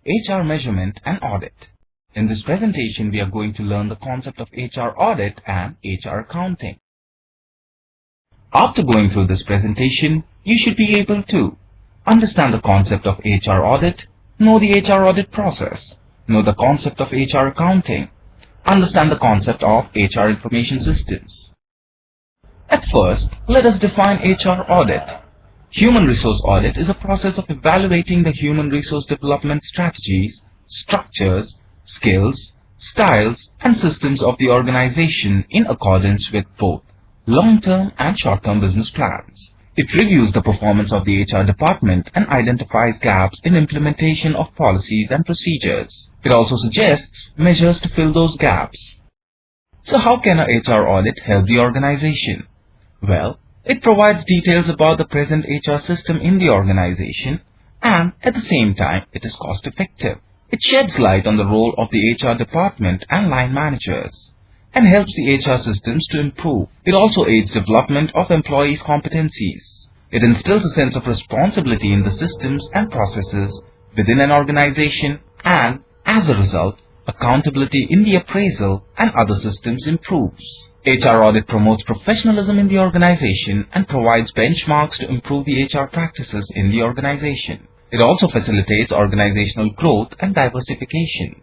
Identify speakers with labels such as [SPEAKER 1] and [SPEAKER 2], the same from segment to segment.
[SPEAKER 1] HR Measurement and Audit. In this presentation, we are going to learn the concept of HR Audit and HR Accounting. After going through this presentation, you should be able to understand the concept of HR Audit, know the HR Audit process, know the concept of HR Accounting, understand the concept of HR Information Systems. At first, let us define HR Audit. Human resource audit is a process of evaluating the human resource development strategies, structures, skills, styles, and systems of the organization in accordance with both long-term and short-term business plans. It reviews the performance of the HR department and identifies gaps in implementation of policies and procedures. It also suggests measures to fill those gaps. So how can a HR audit help the organization? Well, it provides details about the present HR system in the organization, and at the same time, it is cost-effective. It sheds light on the role of the HR department and line managers, and helps the HR systems to improve. It also aids development of employees' competencies. It instills a sense of responsibility in the systems and processes within an organization, and as a result, accountability in the appraisal and other systems improves. HR audit promotes professionalism in the organization and provides benchmarks to improve the HR practices in the organization. It also facilitates organizational growth and diversification.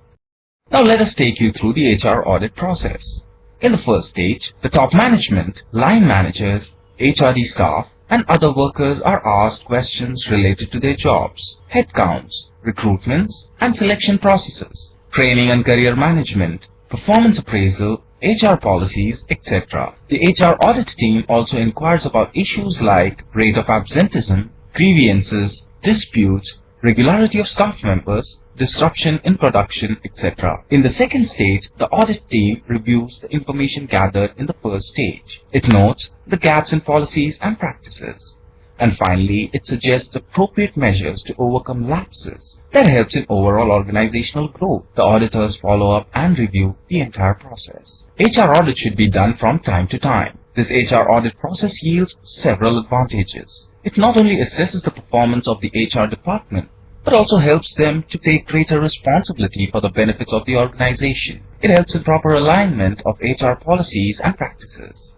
[SPEAKER 1] Now let us take you through the HR audit process. In the first stage, the top management, line managers, HRD staff, and other workers are asked questions related to their jobs, headcounts, recruitments, and selection processes, training and career management, performance appraisal, HR policies, etc. The HR audit team also inquires about issues like rate of absenteeism, grievances, disputes, regularity of staff members, disruption in production, etc. In the second stage, the audit team reviews the information gathered in the first stage. It notes the gaps in policies and practices. And finally, it suggests appropriate measures to overcome lapses that helps in overall organizational growth. The auditors follow up and review the entire process. HR audit should be done from time to time. This HR audit process yields several advantages. It not only assesses the performance of the HR department, but also helps them to take greater responsibility for the benefits of the organization. It helps in proper alignment of HR policies and practices.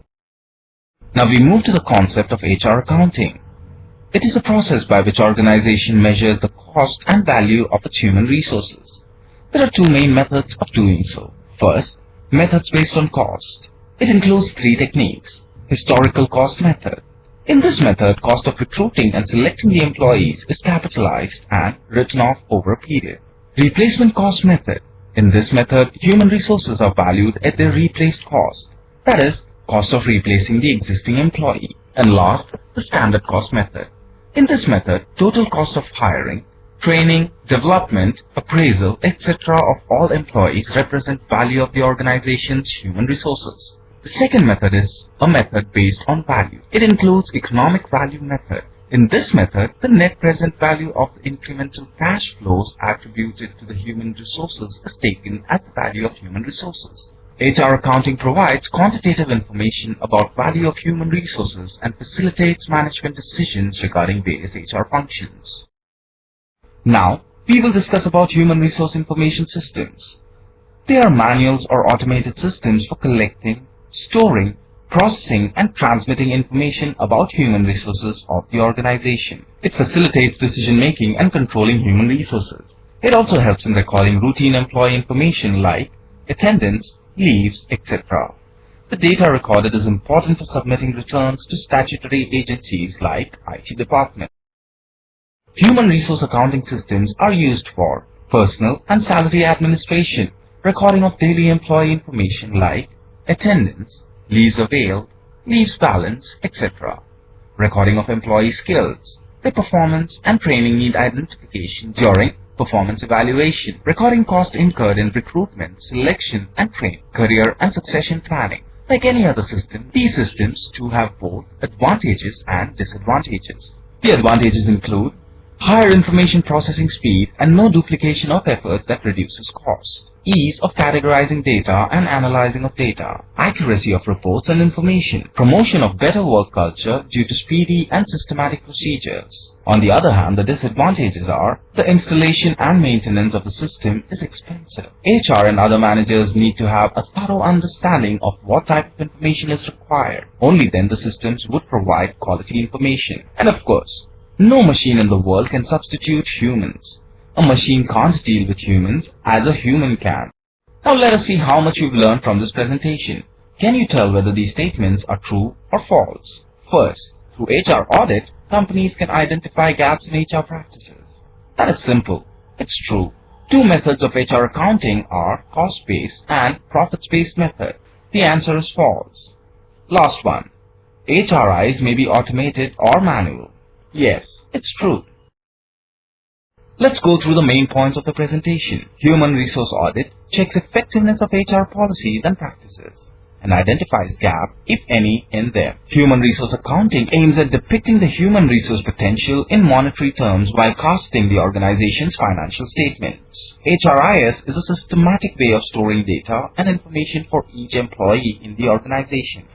[SPEAKER 1] Now we move to the concept of HR accounting. It is a process by which organization measures the cost and value of its human resources. There are two main methods of doing so. First, methods based on cost. It includes three techniques. Historical cost method. In this method, cost of recruiting and selecting the employees is capitalized and written off over a period. Replacement cost method. In this method, human resources are valued at their replaced cost, that is, cost of replacing the existing employee. And last, the standard cost method. In this method, total cost of hiring, training, development, appraisal, etc. of all employees represent value of the organization's human resources. The second method is a method based on value. It includes economic value method. In this method, the net present value of the incremental cash flows attributed to the human resources is taken as the value of human resources. HR accounting provides quantitative information about value of human resources and facilitates management decisions regarding various HR functions. Now, we will discuss about human resource information systems. They are manuals or automated systems for collecting, storing, processing, and transmitting information about human resources of the organization. It facilitates decision-making and controlling human resources. It also helps in recording routine employee information like attendance, leaves, etc. The data recorded is important for submitting returns to statutory agencies like IT department. Human resource accounting systems are used for personal and salary administration, recording of daily employee information like attendance, leaves availed, leaves balance, etc. Recording of employee skills, their performance and training need identification during performance evaluation. Recording cost incurred in recruitment, selection and training, career and succession planning. Like any other system, these systems too have both advantages and disadvantages. The advantages include higher information processing speed and no duplication of efforts that reduces cost. ease of categorizing data and analyzing of data, accuracy of reports and information, promotion of better work culture due to speedy and systematic procedures. On the other hand, the disadvantages are the installation and maintenance of the system is expensive. HR and other managers need to have a thorough understanding of what type of information is required. Only then the systems would provide quality information. And of course, no machine in the world can substitute humans. A machine can't deal with humans as a human can. Now let us see how much you've learned from this presentation. Can you tell whether these statements are true or false? First, through HR audit, companies can identify gaps in HR practices. That is simple. It's true. Two methods of HR accounting are cost-based and profits-based method. The answer is false. Last one. HRIs may be automated or manual. Yes, it's true. Let's go through the main points of the presentation. Human resource audit checks effectiveness of HR policies and practices and identifies gaps, if any, in them. Human resource accounting aims at depicting the human resource potential in monetary terms while costing the organization's financial statements. HRIS is a systematic way of storing data and information for each employee in the organization.